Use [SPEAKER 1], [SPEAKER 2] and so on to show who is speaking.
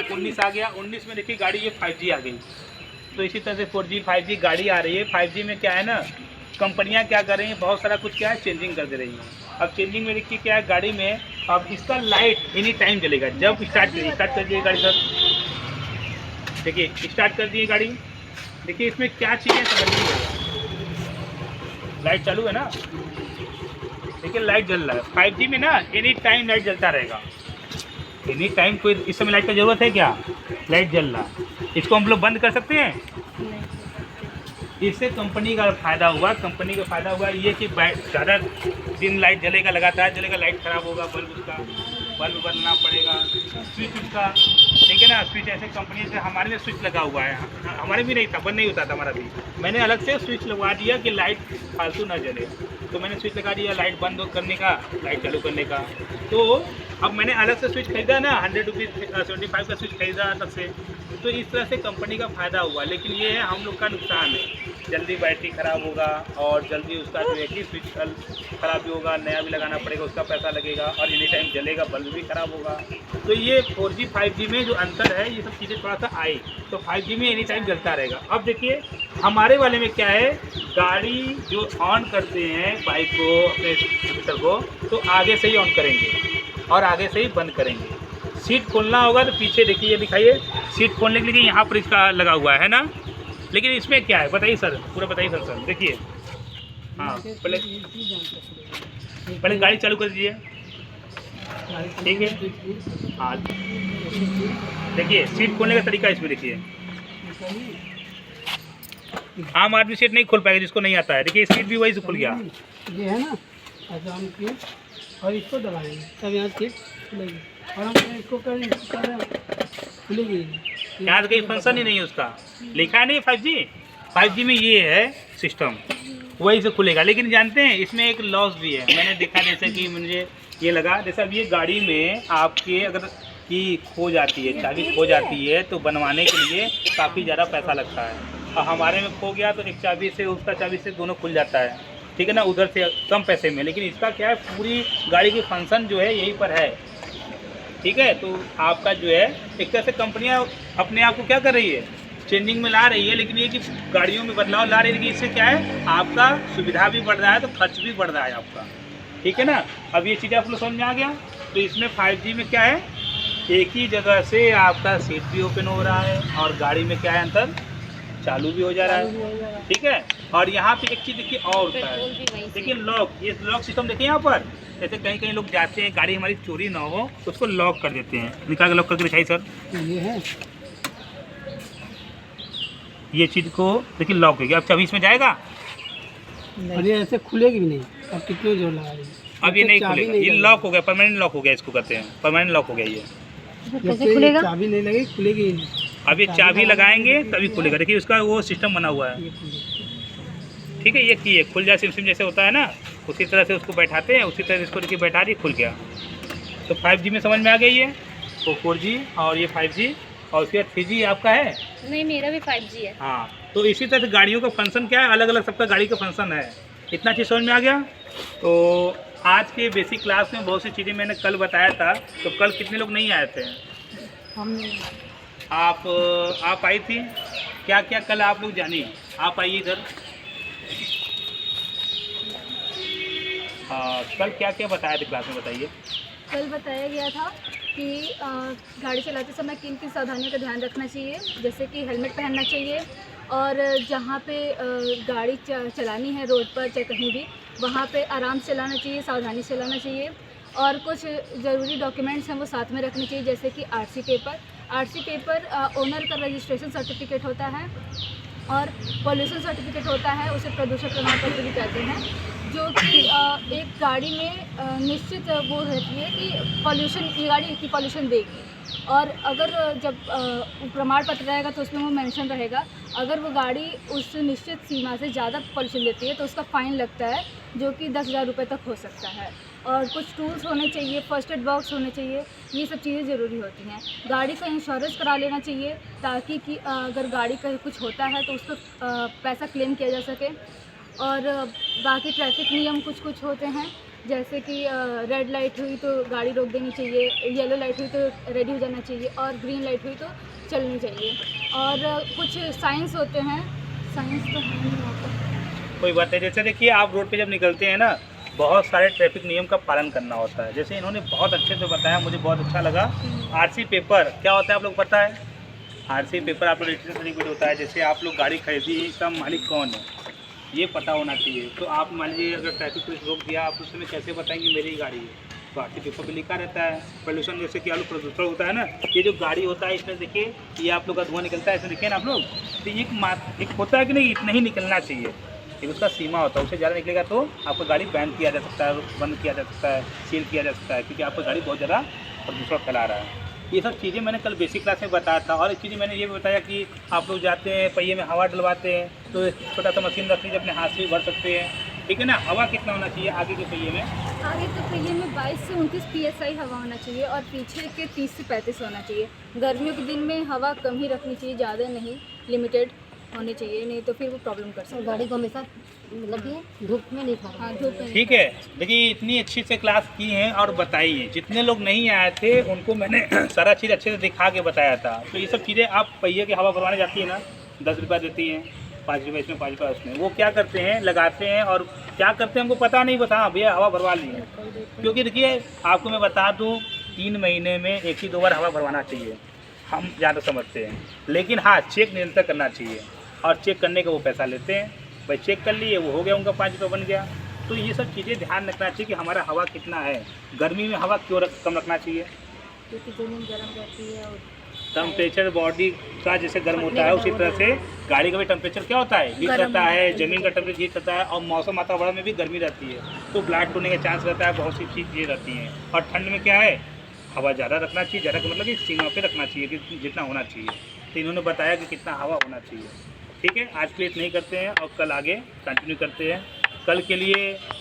[SPEAKER 1] 19 आ गया, 19 में देखिए गाड़ी ये 5G आ गई। तो इसी तरह से 4G 5G गाड़ी आ रही है। 5G में क्या है ना, कंपनियां क्या कर रही हैं, बहुत सारा कुछ क्या है चेंजिंग कर दे रही हैं। अब चेंजिंग में देखिए क्या है गाड़ी में, अब इसका लाइट एनी टाइम जलेगा। जब स्टार्ट कर दिए गाड़ी सर, देखिए स्टार्ट कर दिए गाड़ी, देखिए इसमें क्या चीज़ें समझ नहीं है। लाइट चालू है ना, देखिए लाइट जल रहा है। 5G में ना एनी टाइम लाइट जलता रहेगा, एनी टाइम। कोई इस समय लाइट की ज़रूरत है क्या, लाइट जल रहा है। इसको हम लोग बंद कर सकते हैं? इससे कंपनी का फ़ायदा हुआ, कंपनी का फ़ायदा हुआ ये कि ज़्यादा दिन लाइट जलेगा, लगातार जलेगा, लाइट ख़राब होगा, बल्ब बदलना पड़ेगा, स्विच उसका, ठीक है ना। स्विच ऐसे कंपनी से, हमारे में स्विच लगा हुआ है, हमारे भी नहीं था, बंद नहीं होता था हमारा भी। मैंने अलग से स्विच लगवा दिया कि लाइट फालतू ना जले, तो मैंने स्विच लगा दिया लाइट बंद करने का, लाइट चालू करने का। तो अब मैंने अलग से स्विच खरीदा ना, 100 रुपीज़ 75 का स्विच खरीदा अलग से। तो इस तरह से कंपनी का फ़ायदा हुआ, लेकिन ये है हम लोग का नुकसान है। जल्दी बैटरी ख़राब होगा और जल्दी उसका जो है कि स्विच ख़राब भी होगा, नया भी लगाना पड़ेगा, उसका पैसा लगेगा, और एनी टाइम जलेगा, बल्ब भी ख़राब होगा। तो ये 4G 5G में जो अंतर है, ये सब चीज़ें थोड़ा सा आए। तो 5G में एनी टाइम जलता रहेगा। अब देखिए हमारे वाले में क्या है, गाड़ी जो ऑन करते हैं बाइक को, अपने स्कूटर को, तो आगे से ही ऑन करेंगे और आगे से ही बंद करेंगे। सीट खोलना होगा तो पीछे देखिए, ये दिखाइए, सीट खोलने के लिए यहाँ पर इसका लगा हुआ है ना। लेकिन इसमें क्या है बताइए सर, पूरा बताइए सर। सर देखिए, हाँ पहले गाड़ी चालू कर दीजिए, ठीक है। हाँ देखिए सीट खोलने का तरीका इसमें देखिए, आम आदमी सीट नहीं खोल पाएगा जिसको नहीं आता है। देखिए सीट भी वही से खुल गया,
[SPEAKER 2] ये है ना, ऐसा हम किए और इसको दबाएंगे तब यहाँ सीट खुलेगी, और हम इसको करें खुलेगी।
[SPEAKER 1] यहाँ तो कहीं फंक्शन ही नहीं है उसका, लिखा नहीं 5G में ये है सिस्टम, वही से खुलेगा। लेकिन जानते हैं इसमें एक लॉस भी है, मैंने देखा, जैसे कि मुझे ये लगा, जैसे अब ये गाड़ी में आपके अगर की खो जाती है, चाबी खो जाती है, तो बनवाने के लिए काफ़ी ज़्यादा पैसा लगता है। और हमारे में खो गया तो एक चाबी से, उसका चाबी से दोनों खुल जाता है, ठीक है ना, उधर से कम पैसे में। लेकिन इसका क्या है, पूरी गाड़ी की फंक्शन जो है यहीं पर है, ठीक है। तो आपका जो है एक तरह से कंपनियां अपने आप को क्या कर रही है, चेंजिंग में ला रही है। लेकिन ये कि गाड़ियों में बदलाव ला रही है, लेकिन इससे क्या है, आपका सुविधा भी बढ़ रहा है तो खर्च भी बढ़ रहा है आपका, ठीक है ना। अब ये चीज़ें आप लोग समझ में आ गया। तो इसमें 5G में क्या है, एक ही जगह से आपका सीट भी ओपन हो रहा है और गाड़ी में क्या है अंतर, चालू भी हो जा रहा है, ठीक है। और यहाँ पे एक चीज़ देखिए और होता है, देखिए लॉक, ये लॉक सिस्टम देखिए यहाँ पर, जैसे कहीं कहीं लोग जाते हैं, गाड़ी हमारी चोरी ना हो तो उसको लॉक कर देते हैं। निकाल के लॉक करके दिखाइए सर,
[SPEAKER 2] ये है,
[SPEAKER 1] ये चीज़ को देखिए लॉक हो गया। अब चाबी इसमें जाएगा,
[SPEAKER 2] और ये ऐसे खुलेगी भी नहीं। अब कितने जोर लगा रही है,
[SPEAKER 1] अब ये नहीं खुलेगा, ये लॉक हो गया, परमानेंट लॉक हो गया, इसको कहते हैं परमानेंट लॉक हो गया ये।
[SPEAKER 2] कैसे खुलेगा, चाबी नहीं लगेगी, खुलेगी ही नहीं।
[SPEAKER 1] अब ये चाबी लगाएंगे तभी खुलेगा, देखिए उसका वो सिस्टम बना हुआ है, ठीक है। ये की है, खुल जाए सिम सिम जैसे होता है ना, उसी तरह से उसको बैठाते हैं, उसी तरह से इसको देखिए बैठा दिए, खुल गया। तो 5G में समझ में आ गई है, तो 4G और ये 5G, और उसके बाद 3G आपका है।
[SPEAKER 3] नहीं, मेरा भी 5G है।
[SPEAKER 1] हाँ, तो इसी तरह से गाड़ियों का फंक्शन क्या है, अलग अलग सबका गाड़ी का फंक्शन है। इतना चीज़ समझ में आ गया। तो आज के बेसिक क्लास में बहुत सी चीज़ें मैंने कल बताया था, तो कल कितने लोग नहीं आए थे? आप आई थी, क्या क्या कल आप लोग जानी, आप आइए इधर। कल क्या क्या बताया था क्लास में, बताइए।
[SPEAKER 3] कल बताया गया था कि गाड़ी चलाते समय किन किन सावधानियों का ध्यान रखना चाहिए, जैसे कि हेलमेट पहनना चाहिए, और जहाँ पे गाड़ी चलानी है रोड पर चाहे कहीं भी, वहाँ पे आराम से चलाना चाहिए, सावधानी से चलाना चाहिए। और कुछ ज़रूरी डॉक्यूमेंट्स हैं वो साथ में रखने चाहिए, जैसे कि आरसी पेपर ओनर का रजिस्ट्रेशन सर्टिफिकेट होता है, और पॉल्यूशन सर्टिफिकेट होता है, उसे प्रदूषण प्रमाण पत्र भी कहते हैं, जो कि एक गाड़ी में निश्चित वो रहती है कि पॉल्यूशन, ये गाड़ी इतनी पॉल्यूशन देगी। और अगर जब प्रमाण पत्र रहेगा तो उसमें वो मेंशन रहेगा, अगर वो गाड़ी उस निश्चित सीमा से ज़्यादा पॉल्यूशन देती है तो उसका फ़ाइन लगता है, जो कि 10,000 रुपये तक हो सकता है। और कुछ टूल्स होने चाहिए, फर्स्ट एड बॉक्स होने चाहिए, ये सब चीज़ें ज़रूरी होती हैं। गाड़ी का इंश्योरेंस करा लेना चाहिए, ताकि कि अगर गाड़ी का कुछ होता है तो उसको पैसा क्लेम किया जा सके। और बाकी ट्रैफिक नियम कुछ कुछ होते हैं, जैसे कि रेड लाइट हुई तो गाड़ी रोक देनी चाहिए, येलो लाइट हुई तो रेडी हो जाना चाहिए और ग्रीन लाइट हुई तो चलनी चाहिए। और कुछ साइंस होते हैं, साइंस तो है नहीं वहाँ पर।
[SPEAKER 1] कोई बात नहीं। जैसे देखिए आप रोड पे जब निकलते हैं ना, बहुत सारे ट्रैफिक नियम का पालन करना होता है। जैसे इन्होंने बहुत अच्छे से बताया, मुझे बहुत अच्छा लगा। आरसी पेपर क्या होता है आप लोग पता है? आरसी पेपर आप लोग रजिस्ट्रेशन सर्टिफिकेट होता है। जैसे आप लोग गाड़ी खरीदी, इसका मालिक कौन है ये पता होना चाहिए। तो आप मान लीजिए अगर ट्रैफिक पुलिस रोक दिया, आप उस समय कैसे बताएंगे मेरी गाड़ी है? तो आरसी पेपर पे लिखा रहता है। पोल्यूशन जैसे कि आप लोग प्रदूषण होता है ना, ये जो गाड़ी होता है इसमें देखिए ये आप लोग का धुआं निकलता है, इसमें देखिए ना आप लोग, तो ये एक होता है कि नहीं, इतना ही निकलना चाहिए। एक उसका सीमा होता है, उससे ज़्यादा निकलेगा तो आपका गाड़ी बैन किया जा सकता है, बंद किया जा सकता है, सील किया जा सकता है, क्योंकि आपका गाड़ी बहुत ज़्यादा प्रदूषण फैला रहा है। ये सब चीज़ें मैंने कल बेसिक क्लास में बताया था। और एक चीज़ मैंने ये भी बताया कि आप लोग जाते हैं पहिए में हवा डलवाते हैं, तो एक छोटा सा मशीन रख लीजिए, अपने हाथ से भी भर सकते हैं, ठीक है ना। हवा कितना होना चाहिए आगे के पहिए में?
[SPEAKER 3] आगे के पहिए में 22 से 29 PSI हवा होना चाहिए और पीछे के 30 से 35 होना चाहिए। गर्मियों के दिन में हवा कम ही रखनी चाहिए, ज़्यादा नहीं, लिमिटेड होनी चाहिए, नहीं तो फिर वो प्रॉब्लम कर सकता है।
[SPEAKER 4] गाड़ी को हमेशा मतलब कि धूप में नहीं खड़ा।
[SPEAKER 3] हाँ, धूप में नहीं।
[SPEAKER 1] ठीक है। देखिए इतनी अच्छी से क्लास की हैं और बताई है। जितने लोग नहीं आए थे उनको मैंने सारा चीज़ अच्छे से दिखा के बताया था। तो ये सब चीज़ें आप पहिए की हवा भरवाने जाती है ना, 10 रुपये देती हैं, 5 रुपये इसमें, 5 रुपये उसमें। वो क्या करते हैं, लगाते हैं और क्या करते हैं हमको पता नहीं, बता भैया हवा भरवा ली है। क्योंकि देखिए आपको मैं बता दूँ, 3 महीने में 1 ही 2 बार हवा भरवाना चाहिए, हम ज़्यादा समझते हैं। लेकिन हाँ, चेक निरंतर करना चाहिए और चेक करने का वो पैसा लेते हैं। भाई चेक कर लिए, वो हो गया उनका 5 रुपये बन गया। तो ये सब चीज़ें ध्यान रखना चाहिए कि हमारा हवा कितना है। गर्मी में हवा क्यों कम रखना चाहिए?
[SPEAKER 3] क्योंकि ज़मीन गर्म रहती है और
[SPEAKER 1] टेम्परेचर बॉडी का जैसे गर्म होता है, उसी तरह से गाड़ी का भी टेम्परेचर क्या होता है, हीट रहता है। ज़मीन का टेम्परेचर हीट रहता है और मौसम वातावरण में भी गर्मी रहती है, तो ब्लास्ट होने का चांस रहता है। बहुत सी चीज़ें रहती हैं। और ठंड में क्या है, हवा ज़्यादा रखना चाहिए। ज़्यादा का मतलब कि सीमा पे रखना चाहिए कि जितना होना चाहिए। तो इन्होंने बताया कि कितना हवा होना चाहिए। ठीक है, आज के लिए इतना ही करते हैं और कल आगे कंटिन्यू करते हैं। कल के लिए